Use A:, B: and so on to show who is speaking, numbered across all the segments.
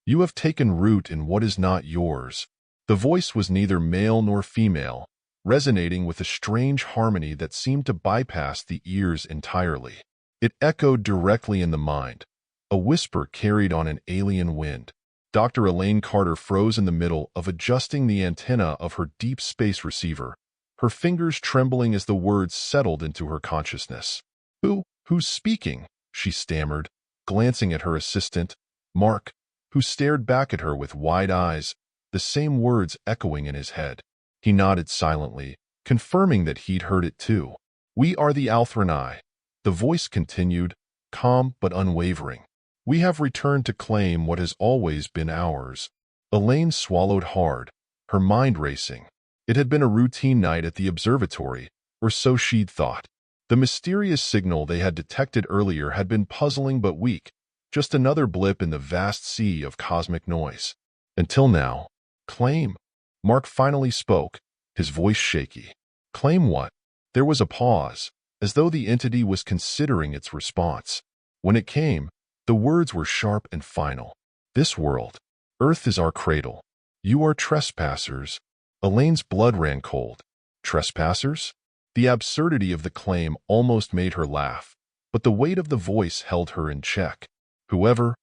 A: You have taken root in what is not yours. The voice was neither male nor female, resonating with a strange harmony that seemed to bypass the ears entirely. It echoed directly in the mind, a whisper carried on an alien wind. Dr. Elaine Carter froze in the middle of adjusting the antenna of her deep space receiver, her fingers trembling as the words settled into her consciousness. Who's speaking? She stammered, glancing at her assistant, Mark, who stared back at her with wide eyes, the same words echoing in his head. He nodded silently, confirming that he'd heard it too. We are the Althranai. The voice continued, calm but unwavering. We have returned to claim what has always been ours. Elaine swallowed hard, her mind racing. It had been a routine night at the observatory, or so she'd thought. The mysterious signal they had detected earlier had been puzzling but weak, just another blip in the vast sea of cosmic noise. Until now. Claim. Mark finally spoke, his voice shaky. Claim what? There was a pause, as though the entity was considering its response. When it came, the words were sharp and final. This world. Earth is our cradle. You are trespassers. Elaine's blood ran cold. Trespassers? The absurdity of the claim almost made her laugh, but the weight of the voice held her in check. Whoever,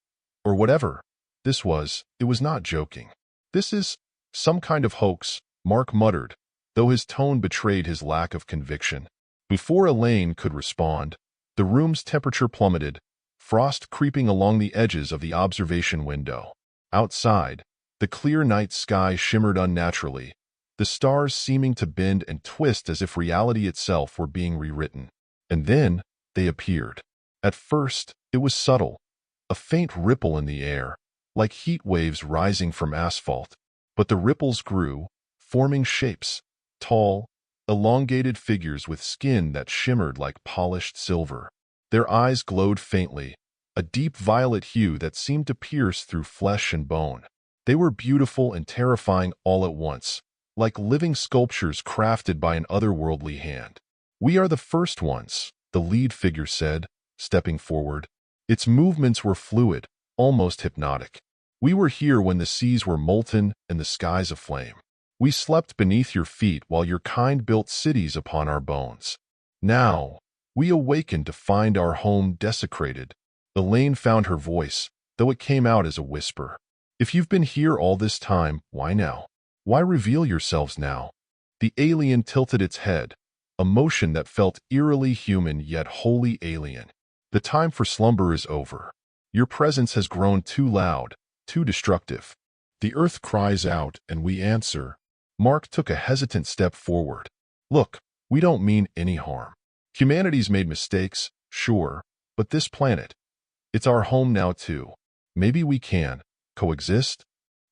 A: or whatever, this was, it was not joking. This is some kind of hoax, Mark muttered, though his tone betrayed his lack of conviction. Before Elaine could respond, the room's temperature plummeted, frost creeping along the edges of the observation window. Outside, the clear night sky shimmered unnaturally, the stars seeming to bend and twist as if reality itself were being rewritten. And then they appeared. At first, it was subtle, a faint ripple in the air, like heat waves rising from asphalt. But the ripples grew, forming shapes, tall, elongated figures with skin that shimmered like polished silver. Their eyes glowed faintly, a deep violet hue that seemed to pierce through flesh and bone. They were beautiful and terrifying all at once, like living sculptures crafted by an otherworldly hand. We are the first ones, the lead figure said, stepping forward. Its movements were fluid, almost hypnotic. We were here when the seas were molten and the skies aflame. We slept beneath your feet while your kind built cities upon our bones. Now, we awaken to find our home desecrated. Elaine found her voice, though it came out as a whisper. If you've been here all this time, why now? Why reveal yourselves now? The alien tilted its head, a motion that felt eerily human yet wholly alien. The time for slumber is over. Your presence has grown too loud, too destructive. The earth cries out and we answer. Mark took a hesitant step forward. Look, we don't mean any harm. Humanity's made mistakes, sure, but this planet, it's our home now too. Maybe we can coexist?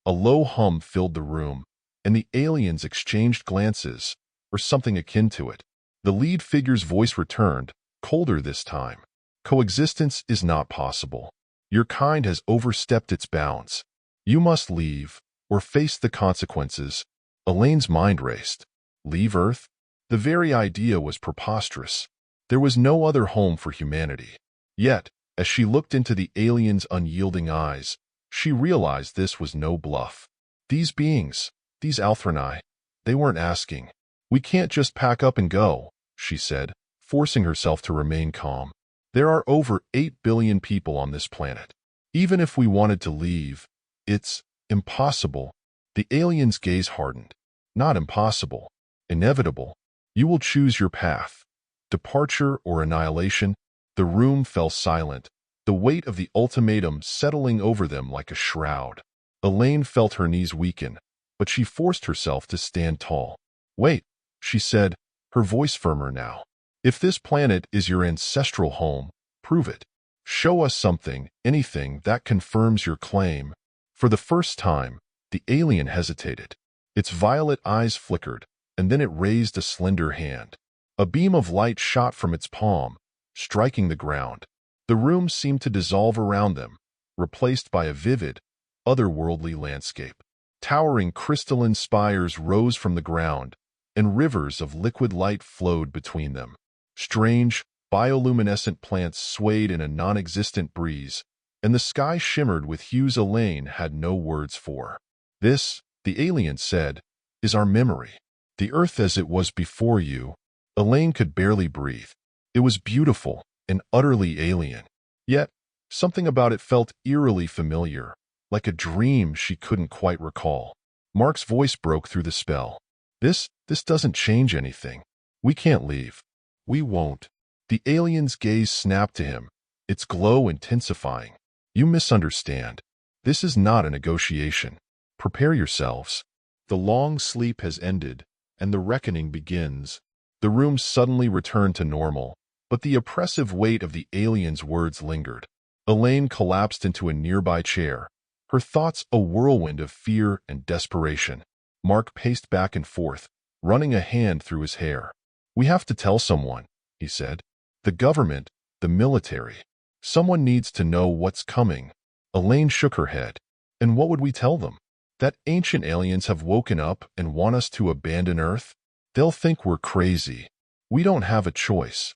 A: A low hum filled the room, and the aliens exchanged glances, or something akin to it. The lead figure's voice returned, colder this time. Coexistence is not possible. Your kind has overstepped its bounds. You must leave, or face the consequences. Elaine's mind raced. Leave Earth? The very idea was preposterous. There was no other home for humanity. Yet, as she looked into the alien's unyielding eyes, she realized this was no bluff. These beings, these Althranai, they weren't asking. We can't just pack up and go, she said, forcing herself to remain calm. There are over 8 billion people on this planet. Even if we wanted to leave, it's impossible. The alien's gaze hardened. Not impossible. Inevitable. You will choose your path. Departure or annihilation. The room fell silent, the weight of the ultimatum settling over them like a shroud. Elaine felt her knees weaken, but she forced herself to stand tall. Wait, she said, her voice firmer now. If this planet is your ancestral home, prove it. Show us something, anything that confirms your claim. For the first time, the alien hesitated. Its violet eyes flickered, and then it raised a slender hand. A beam of light shot from its palm, striking the ground. The room seemed to dissolve around them, replaced by a vivid, otherworldly landscape. Towering crystalline spires rose from the ground, and rivers of liquid light flowed between them. Strange, bioluminescent plants swayed in a non-existent breeze, and the sky shimmered with hues Elaine had no words for. This, the alien said, is our memory. The Earth as it was before you. Elaine could barely breathe. It was beautiful and utterly alien. Yet, something about it felt eerily familiar, like a dream she couldn't quite recall. Mark's voice broke through the spell. This doesn't change anything. We can't leave. We won't. The alien's gaze snapped to him, its glow intensifying. You misunderstand. This is not a negotiation. Prepare yourselves. The long sleep has ended, and the reckoning begins. The room suddenly returned to normal, but the oppressive weight of the alien's words lingered. Elaine collapsed into a nearby chair, her thoughts a whirlwind of fear and desperation. Mark paced back and forth, running a hand through his hair. We have to tell someone, he said. The government, the military. Someone needs to know what's coming. Elaine shook her head. And what would we tell them? That ancient aliens have woken up and want us to abandon Earth? They'll think we're crazy. We don't have a choice.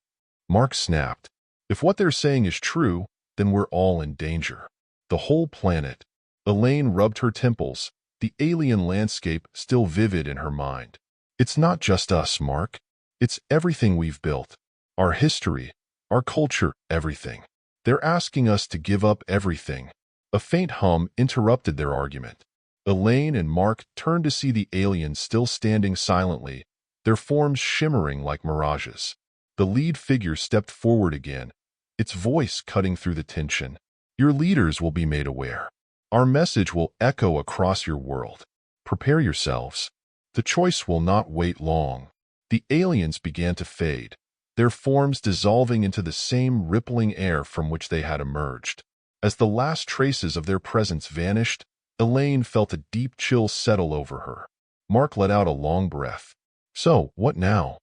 A: Mark snapped. If what they're saying is true, then we're all in danger. The whole planet. Elaine rubbed her temples, the alien landscape still vivid in her mind. It's not just us, Mark. It's everything we've built. Our history, our culture, everything. They're asking us to give up everything. A faint hum interrupted their argument. Elaine and Mark turned to see the aliens still standing silently, their forms shimmering like mirages. The lead figure stepped forward again, its voice cutting through the tension. Your leaders will be made aware. Our message will echo across your world. Prepare yourselves. The choice will not wait long. The aliens began to fade, their forms dissolving into the same rippling air from which they had emerged. As the last traces of their presence vanished, Elaine felt a deep chill settle over her. Mark let out a long breath. So, what now?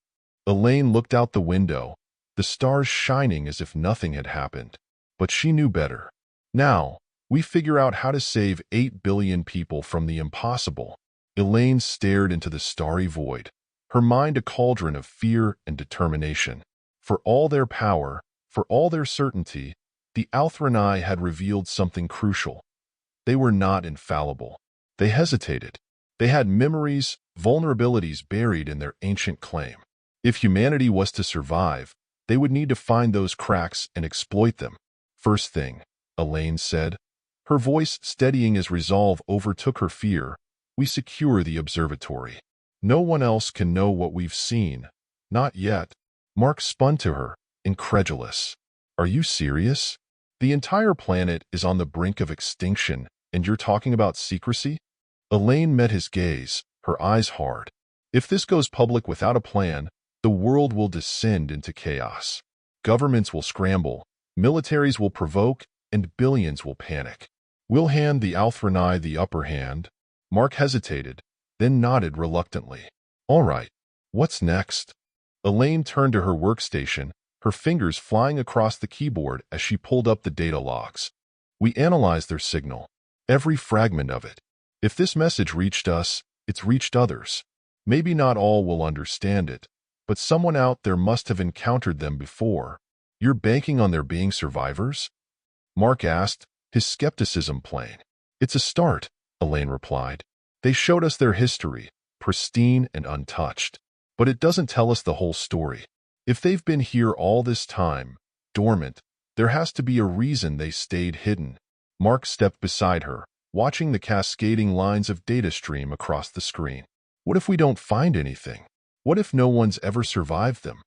A: Elaine looked out the window, the stars shining as if nothing had happened. But she knew better. Now, we figure out how to save 8 billion people from the impossible. Elaine stared into the starry void, her mind a cauldron of fear and determination. For all their power, for all their certainty, the Althranai had revealed something crucial. They were not infallible. They hesitated. They had memories, vulnerabilities buried in their ancient claim. If humanity was to survive, they would need to find those cracks and exploit them. First thing, Elaine said, her voice steadying as resolve overtook her fear, we secure the observatory. No one else can know what we've seen. Not yet. Mark spun to her, incredulous. Are you serious? The entire planet is on the brink of extinction, and you're talking about secrecy? Elaine met his gaze, her eyes hard. If this goes public without a plan, the world will descend into chaos. Governments will scramble, militaries will provoke, and billions will panic. We'll hand the Althranai the upper hand. Mark hesitated, then nodded reluctantly. All right, what's next? Elaine turned to her workstation, her fingers flying across the keyboard as she pulled up the data logs. We analyzed their signal, every fragment of it. If this message reached us, it's reached others. Maybe not all will understand it, but someone out there must have encountered them before. You're banking on their being survivors? Mark asked, his skepticism plain. It's a start, Elaine replied. They showed us their history, pristine and untouched. But it doesn't tell us the whole story. If they've been here all this time, dormant, there has to be a reason they stayed hidden. Mark stepped beside her, watching the cascading lines of data stream across the screen. What if we don't find anything? What if no one's ever survived them?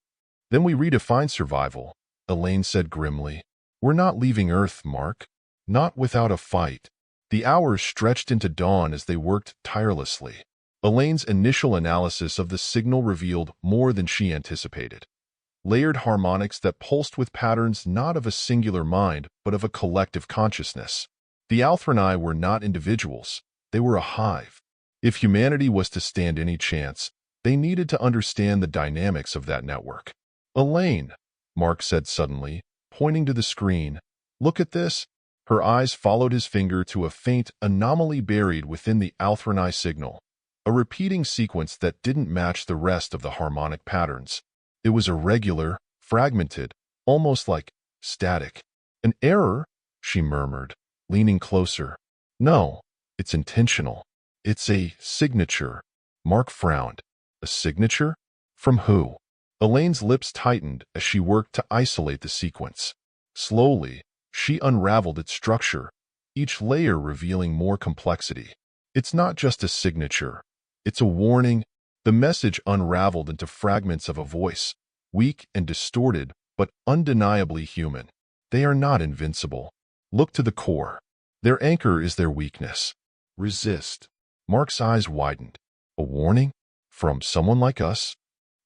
A: Then we redefine survival, Elaine said grimly. We're not leaving Earth, Mark. Not without a fight. The hours stretched into dawn as they worked tirelessly. Elaine's initial analysis of the signal revealed more than she anticipated. Layered harmonics that pulsed with patterns not of a singular mind, but of a collective consciousness. The Althranai were not individuals. They were a hive. If humanity was to stand any chance, they needed to understand the dynamics of that network. Elaine, Mark said suddenly, pointing to the screen. Look at this. Her eyes followed his finger to a faint anomaly buried within the Althranai signal, a repeating sequence that didn't match the rest of the harmonic patterns. It was irregular, fragmented, almost like static. An error? she murmured, leaning closer. No, it's intentional. It's a signature. Mark frowned. A signature? From who? Elaine's lips tightened as she worked to isolate the sequence. Slowly, she unraveled its structure, each layer revealing more complexity. It's not just a signature. It's a warning. The message unraveled into fragments of a voice, weak and distorted, but undeniably human. They are not invincible. Look to the core. Their anchor is their weakness. Resist. Mark's eyes widened. A warning? From someone like us?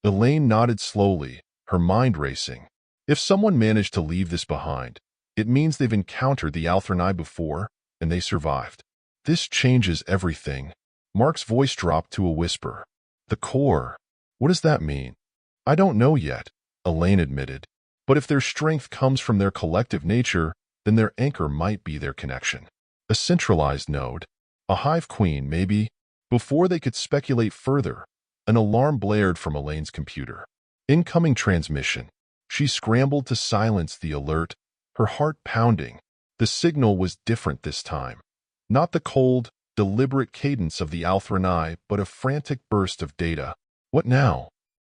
A: Elaine nodded slowly, her mind racing. If someone managed to leave this behind, it means they've encountered the Althranai before, and they survived. This changes everything. Mark's voice dropped to a whisper. The core. What does that mean? I don't know yet, Elaine admitted. But if their strength comes from their collective nature, then their anchor might be their connection. A centralized node. A hive queen, maybe. Before they could speculate further, an alarm blared from Elaine's computer. Incoming transmission. She scrambled to silence the alert, her heart pounding. The signal was different this time. Not the cold, deliberate cadence of the Althranai, but a frantic burst of data. What now?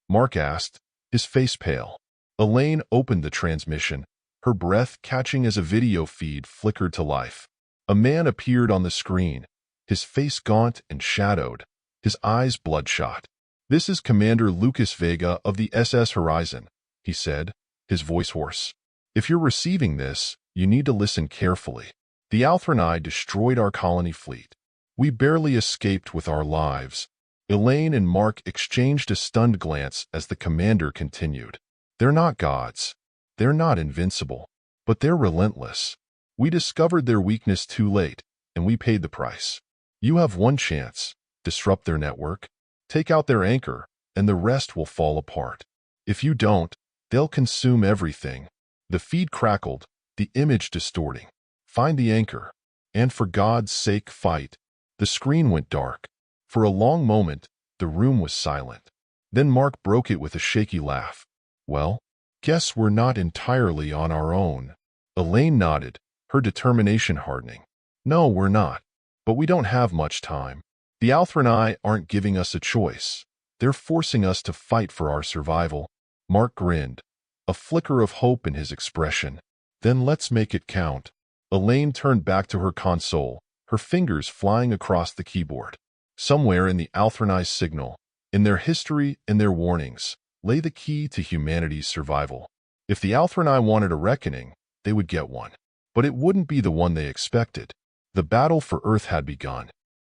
A: Mark asked, his face pale. Elaine opened the transmission, her breath catching as a video feed flickered to life. A man appeared on the screen, his face gaunt and shadowed, his eyes bloodshot. This is Commander Lucas Vega of the SS Horizon, he said, his voice hoarse. If you're receiving this, you need to listen carefully. The Althranai destroyed our colony fleet. We barely escaped with our lives. Elaine and Mark exchanged a stunned glance as the commander continued. They're not gods. They're not invincible. But they're relentless. We discovered their weakness too late, and we paid the price. You have one chance. Disrupt their network, take out their anchor, and the rest will fall apart. If you don't, they'll consume everything. The feed crackled, the image distorting. Find the anchor. And for God's sake, fight. The screen went dark. For a long moment, the room was silent. Then Mark broke it with a shaky laugh. Well, guess we're not entirely on our own. Elaine nodded, her determination hardening. No, we're not. But we don't have much time. The Althranai aren't giving us a choice. They're forcing us to fight for our survival. Mark grinned, a flicker of hope in his expression. Then let's make it count. Elaine turned back to her console, her fingers flying across the keyboard. Somewhere in the Althranai's signal, in their history and their warnings, lay the key to humanity's survival. If the Althranai wanted a reckoning, they would get one. But it wouldn't be the one they expected. The battle for Earth had begun.